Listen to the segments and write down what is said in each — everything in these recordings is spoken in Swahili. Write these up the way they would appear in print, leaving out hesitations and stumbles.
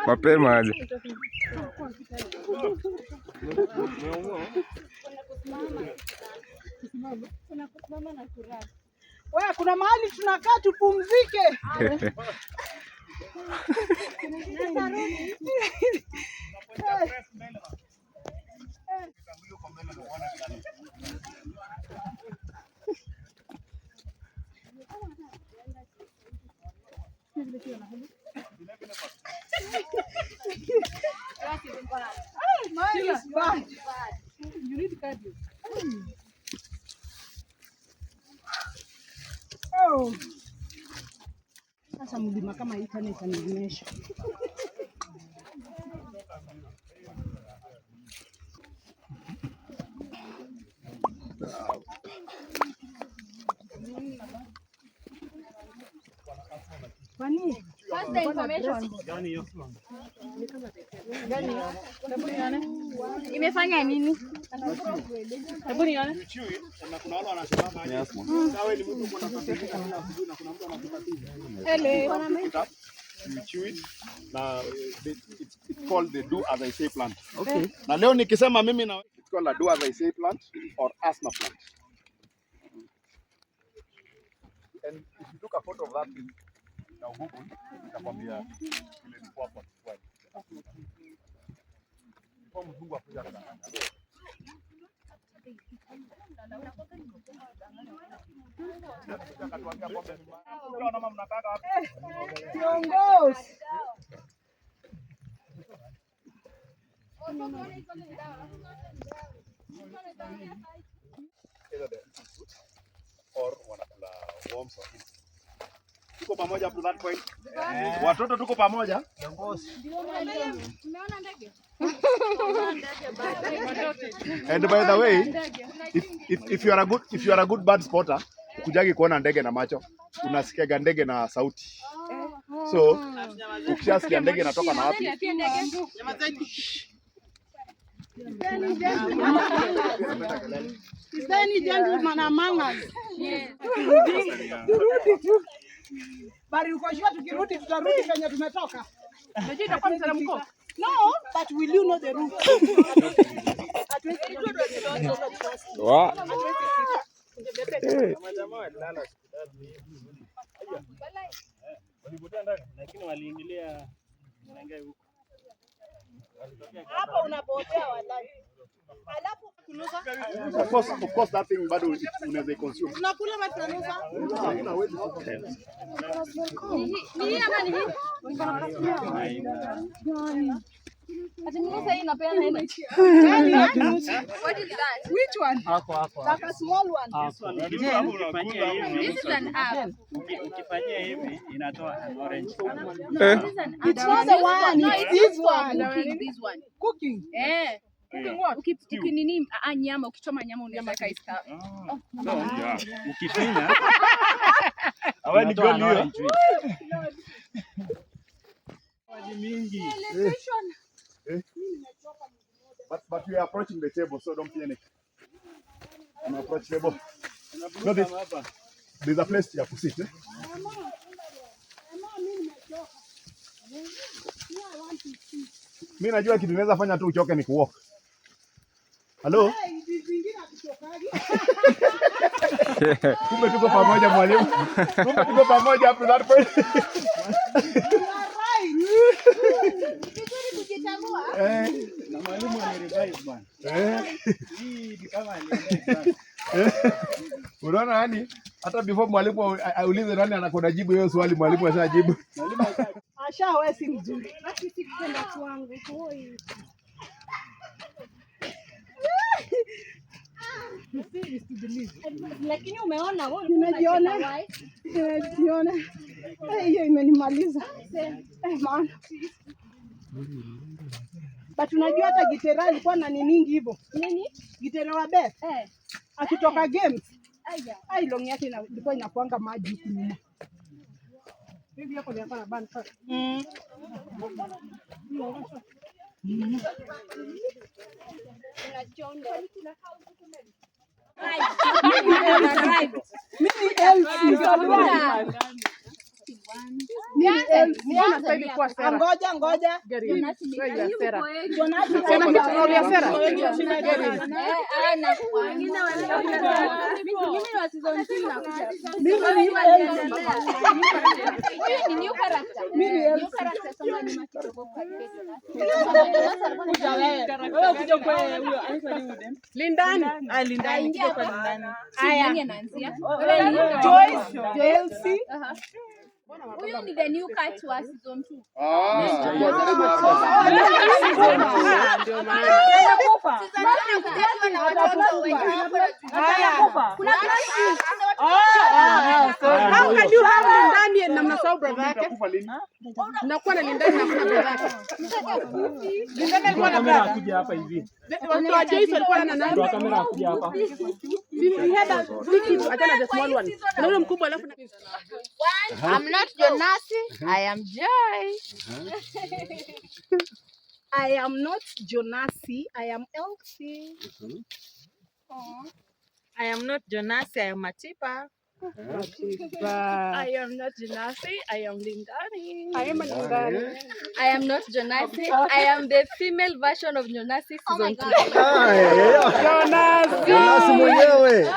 Mapema aje. Wewe kuna mahali tunakaa tupumzike. Sasa mlima kama hii tena itanionyesha. Kwani? What's the information? Gani? Imefanya nini? Hebu nione. Na kuna wale wanasema sawa ni mtu uko na tatizo na kujua na kuna mtu anakutatiza. Ele, you chew it. Na it's called the do as I say plant. Okay. Na leo nikisema mimi na it's called a do as I say plant or asthma plant. And if you took a photo of that thing, now Google, itakwambia ile ni kwa kweli. Kwa mzungu akuja kudanganya. Kiongozi. Or wanakula worms or insects. Tuko pamoja up to that point. Watoto tuko pamoja. Kiongozi. Umeona ndege? And by the way, if you are a good bird spotter, ukujagi kuona ndege na macho, unasikia ndege na sauti. So, ukishasikia ndege inatoka na wapi? Is there any gentleman among us? Yes. Turudi tu. Bali uko shua tukirudi tutarudi penye tumetoka. Unajua itakuwa mteremko. No, but will you know the route? Lakini waliingilia huko. Hapa unapotea wallahi. Alafu Of course that thing bado unaweza consume. unakula matanusa. Ni ama ni hii? Ati mnusa hii inapeana nini? What is that? Which one? Hapo. Like a small one. This is an app. Ukifanyia hivi inatoa an orange. It's not the one, No, it's it's this for one. cooking, this one. Cooking. Cooking what? Ukinini nyama, ukichoma nyama unaweka hii stuff. Ukifinya. Hawa ni gani hiyo? Ni mingi. But we are approaching the table, so don't panic. I'm approach the table. No, there's a place here to sit. Mimi najua kitu naweza fanya tu uchoke ni kuwalk. Hello? Kumbe tuko pamoja mwalimu. Kumbe tuko pamoja hapo that point. Na mwalimu ameridhia bwana. Hii ni kama alienda. Unaona yani hata before mwalimu aulize nani anakoda jibu hiyo swali mwalimu ashajibu. Ashawe si mzuri. Basi sikupenda kwangu. Hoi. Lakini umeona wewe Nimejiona. Hiyo imenimaliza. Man. But unajua hata Gitera alikuwa na nini hivyo? nini? Gitera wa Beth. Akitoka games. Ai long yake ilikuwa inakuanga maji huku nyuma. Bibi yako ndio na ban first. Ngoja. Lindani. Joyce. Huyu ni the new cat wa season 2. Na mnasahau brother yake. Mnakuwa na Lindani na kuna brother yake. Lindani alikuwa na brother. Kuja hapa hivi. Kwa Joyce alikuwa na nani? Ndio kamera kuja hapa. The small one. Na ule mkubwa alafu I'm not Jonasi, I am Joy. I am not Jonasi, I am Elsie. I am not Jonasi, I am Matipa. I am not Jonasi, I am Lindani. I am Lindani. I am not Jonasi, I am the female version of Jonasi season 2. Jonasi mwenyewe.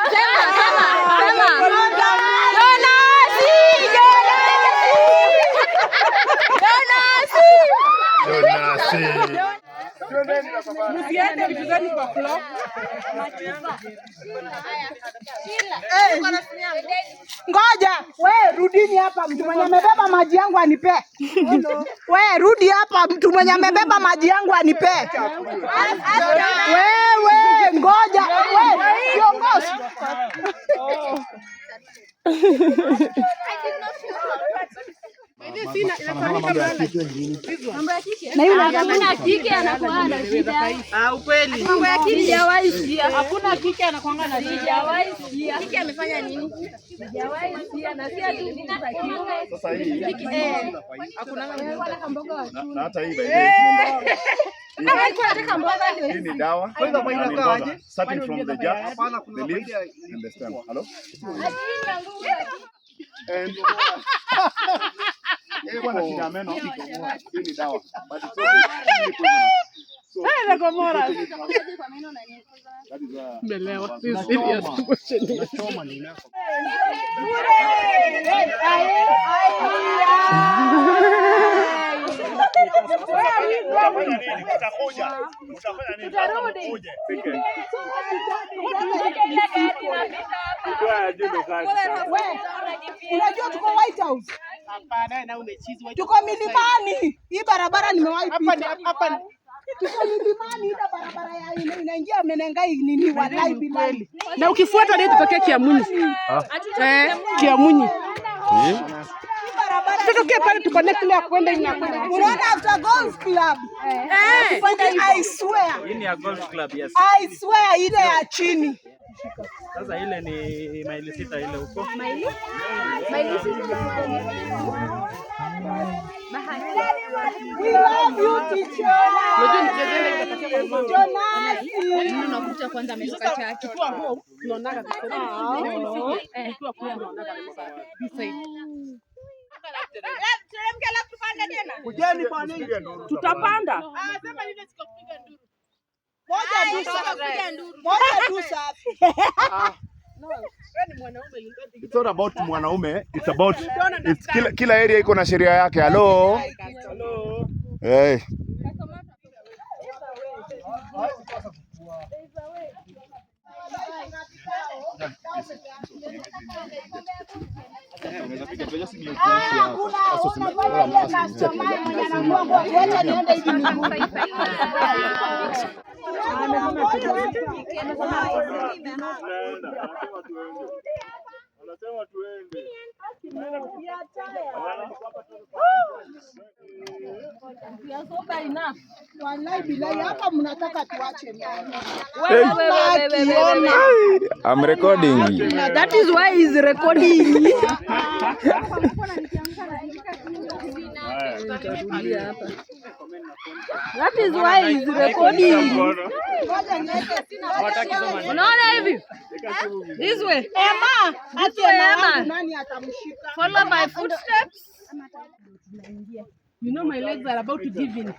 Msiende vituzani kwa floor. Ngoja, we rudini hapa, mtu mwenye amebeba maji yangu anipe. We rudi hapa, mtu mwenye amebeba maji yangu anipe. Wewe ngoja, we kiongozi. Hakuna kike anakuwa na shida. Ukweli. Mambo ya kike hajawahi sikia. Hakuna kike anakuwa na shida. Hajawahi sikia. Kike amefanya nini? Hajawahi sikia na si ati nini za kiume. Sasa hii. Hakuna mboga wa chuni. Na hata hii hii ni dawa. Starting from the jar, the leaves and the stem. Hello? And ilikuwa na shida ya meno. Hii ni dawa. But it's okay. So So unajua tuko White House. hapana, na umechizwa. Tuko milimani. Hii barabara nimewahi pita. Hapa tuko milimani, ile barabara ya inaingia Menengai nini wallahi bilali. Na ukifuata ndio tutokea Kiamunyi. Kiamunyi. Tutokea pale tu connect ile kwenda inakwenda. Unaona after golf club. I swear. Hii ni ya golf club, yes. I swear ile ya chini. Sasa ile ni maili 6 ile huko. Maili 6. We love you teacher. Jonas. Unakuta kwanza ameshika chake. Tunaonaga tutapanda. Moja tu safi. It's not about mwanaume, it's about kila area iko na sheria yake. Hello. Hey. Wallahi bilahi hapa mnataka tuache ndani. I'm recording. That is why he's recording. That is why he's recording. Unaona hivi? This way. Emma, This way, Emma. nani atamshika? Follow my footsteps. You know my legs are about to give in.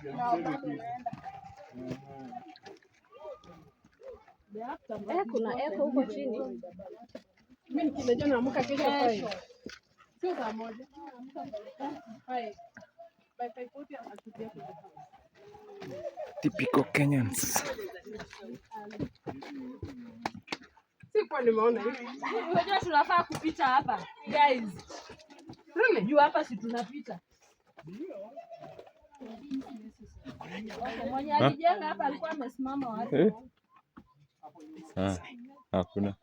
Kuna echo huko chini. Mimi nikija naamka kesho pale. Sio saa moja. Hai. By 5:40 atukia kwa. Typical Kenyans. Sikuwa nimeona hivi. Unajua tunafaa kupita hapa. Guys. Really? Juu hapa si tunapita. Mwenye alijenga hapa alikuwa amesimama wapi? Hakuna.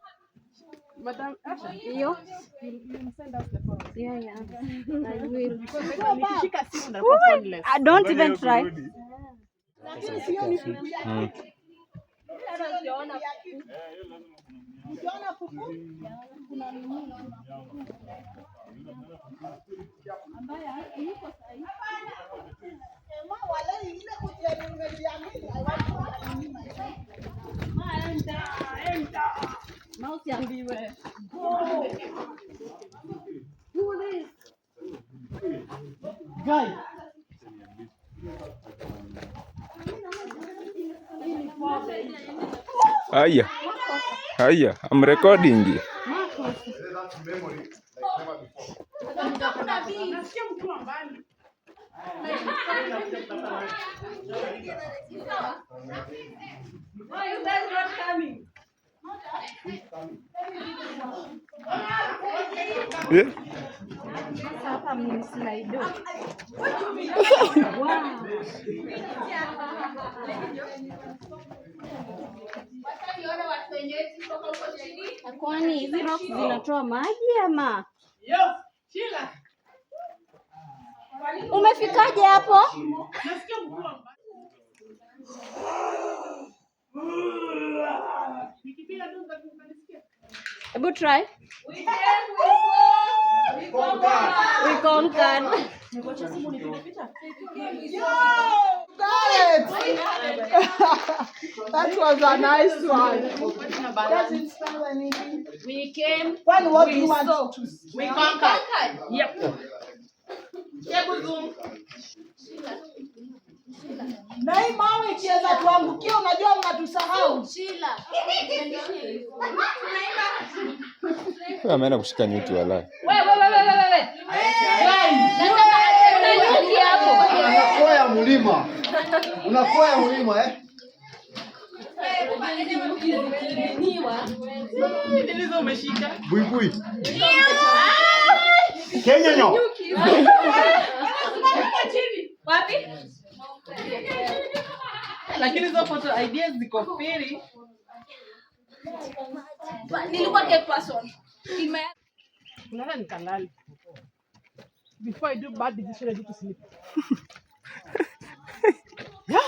Madam Asha. Hiyo. You send us the phone. Yeah. I will. Nikishika simu na kwa phoneless. Don't even try. Lakini sio ni fuku yake. Ukiona fuku kuna nini? Ambaye yuko sahihi. Emma wale ile kujeni umejiamini. Enda. Na usiambiwe. Guy. Haya, I'm recording. Yeah. Hapa mnislide. Kwani hizi rocks zinatoa maji ama? Umefikaje hapo? Ebu try. We conquered. Got it. That was a nice one. Doesn't smell anything. We came. What do you want to We conquered. Yep. Hebu zoom. Na hii mawe ikiweza tuangukia, unajua mnatusahau. Shila. Ameenda kushika nyuki wala. Wewe. Unakoya mlima. Unakoya mlima Nilizo umeshika. Buibui. Kenya nyo. Wapi? Lakini hizo photo ideas ziko firi. Nilikuwa ke person. Unaona nikalala. Before I do bad decision, I need to sleep. Yeah.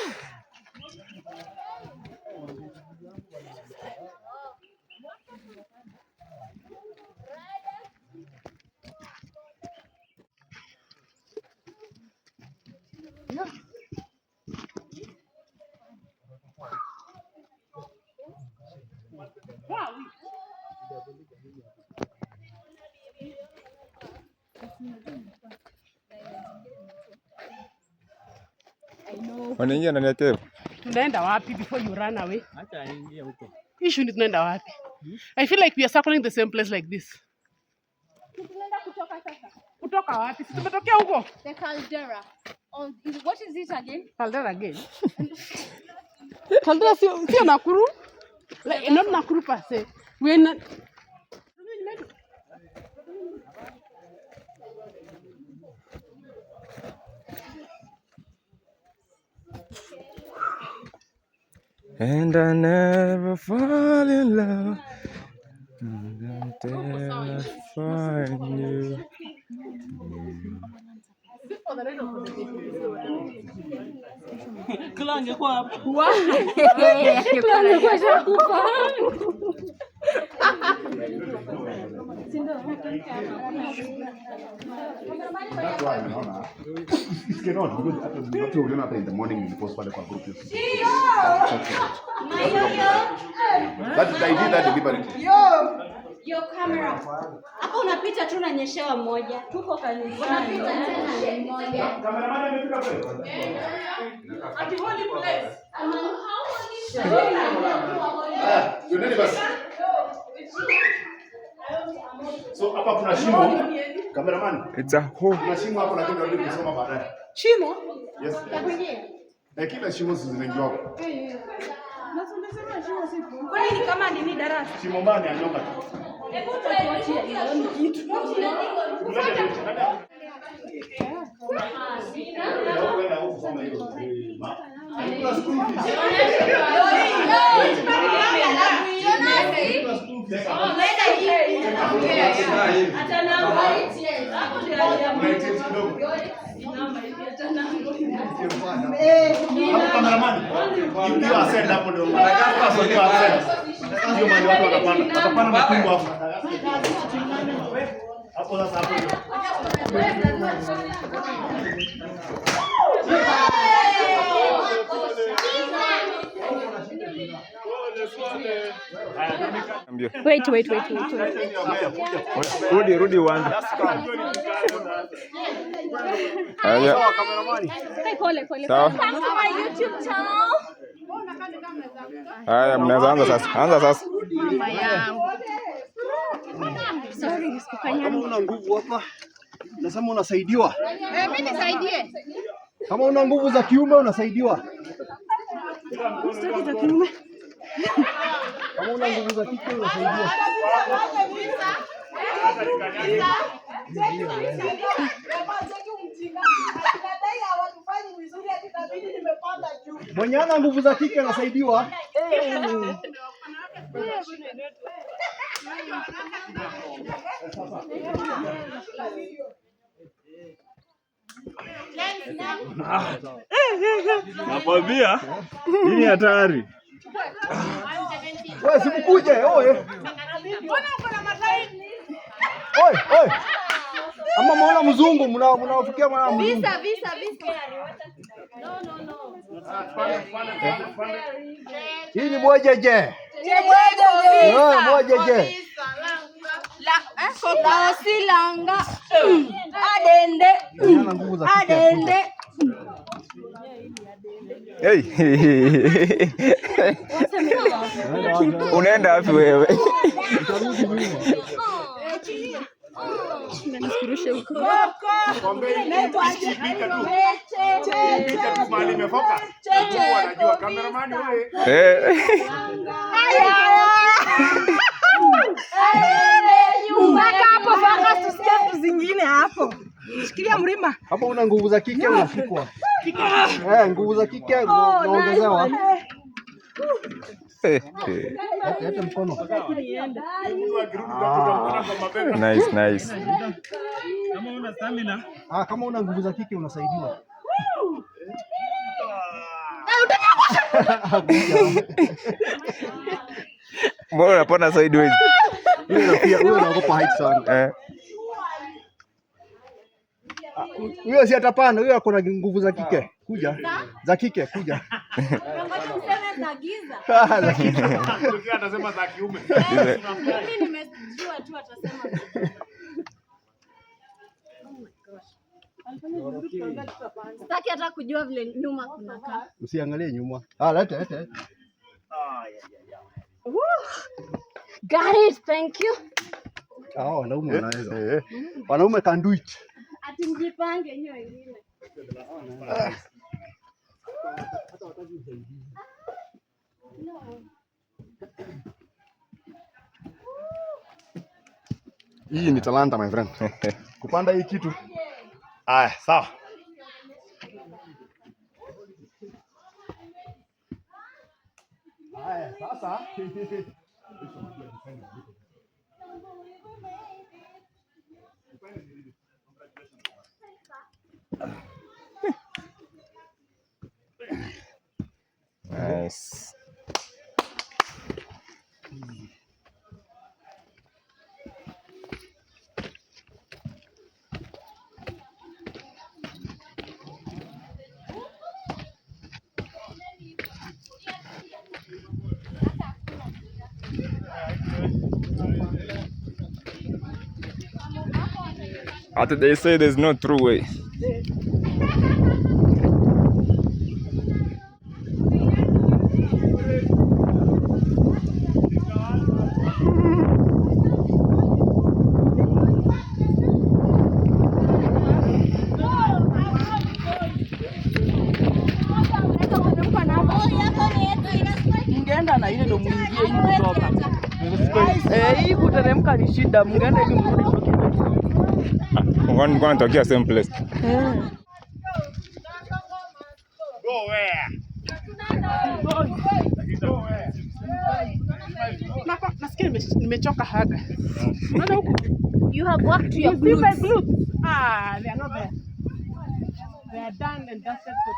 Wanaingia ndani ya cave. Tunaenda wapi before you run away? Acha aingie huko. Issue ni tunaenda wapi? I feel like we are circling the same place like this. Tunaenda kutoka sasa. Kutoka wapi? Si tumetokea huko? The caldera. What is it again? Caldera again. Caldera sio Nakuru? Like not Nakuru per se. We're not. And I never fall in love until I find you. Kila angekuwa hapa. Kila angekuwa shakufa. That's why unaona. It's cannot because after uliona hapa in the morning we post pale kwa group. That's the idea that deliberately. Yo camera. Hapo unapita tu unanyeshewa moja. Tuko kanisani. Unapita tena moja. Cameraman amefika pale. Ati holy place. Yoneni basi. So hapa kuna shimo. Cameraman. It's a hole. Kuna shimo hapo lakini ndio kusoma baadaye. Shimo? Yes. Kila shimo zinaingia hapo. Kwani ni kama nini darasa? Shimo mbani ya nyoka tu. Hebu tuachie hiyo kitu. Wait. Rudi uanze. Haya. Sawa. Haya, mnaweza anza sasa. Anza sasa. Kama una nguvu hapa, nasema unasaidiwa. Mimi nisaidie. Kama una nguvu za kiume unasaidiwa. Kama una nguvu za kike unasaidiwa. Mwenye ana nguvu za kike anasaidiwa. Nakwambia hii ni hatari. Wewe simkuje, oye. Oi. Ama mwana mzungu mnaofikia mwana mzungu. Visa. No. Hii ni mwejeje. Mwejeje. La silanga. Adende. Hey. Unaenda wapi wewe? Nanisikirushe huko. Hapo faka tusikie vitu zingine hapo. Shikilia mlima. Hapo una nguvu za kike unashikwa. Nguvu za kike unaongezewa. Hata mkono. Nice. Kama una stamina. Kama una nguvu za kike unasaidiwa. Mbona unapona sideways? Huyo anaogopa height sana. Huyo si atapanda, huyo ako na nguvu za kike. Kuja. Za kike, kuja. Za giza. Za kike. Anasema za kiume. Mimi nimejua tu atasema. Sitaki hata kujua vile nyuma kunakaa. Usiangalie nyuma. Leta. Got it, thank you. Wanaume wanaweza. Wanaume can do it. Ati mjipange hiyo ingine. Hii ni talanta my friend. Kupanda hii kitu. Sawa. Sasa. Nice. After they say there's no true way. Mngeenda na ile ndo muingie hii kutoka. Hii kuteremka ni shida, mngeenda hivi mrudi. One going to get same place. Go where? Nasikia nimechoka haga. Unaona huko? You have worked your You see my glutes. glutes? They are not there. They are done and dusted for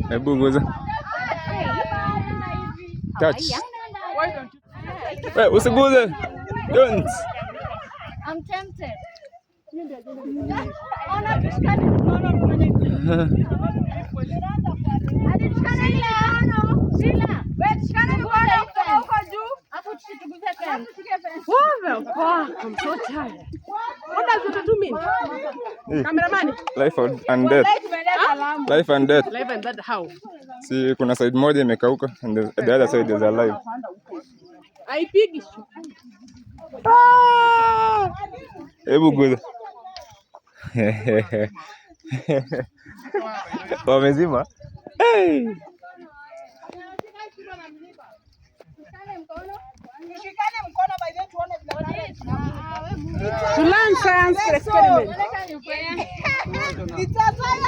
Hebu guza. Touch. Why don't you? Hey, usiguze. Don't. I'm tempted. Ona tushikane mkono tufanye. Hadi tushikane ile ono. Sila. Wewe tushikane mkono huko juu. Hapo tushituguze tena. Oh, I'm so tired. What does it do mean? Cameraman. Life and death. Life and death. Live and that how? Si kuna side moja imekauka and the other side is alive. Haipigi. Hebu guza. Wamezima. Hey. To learn science experiment. It's a science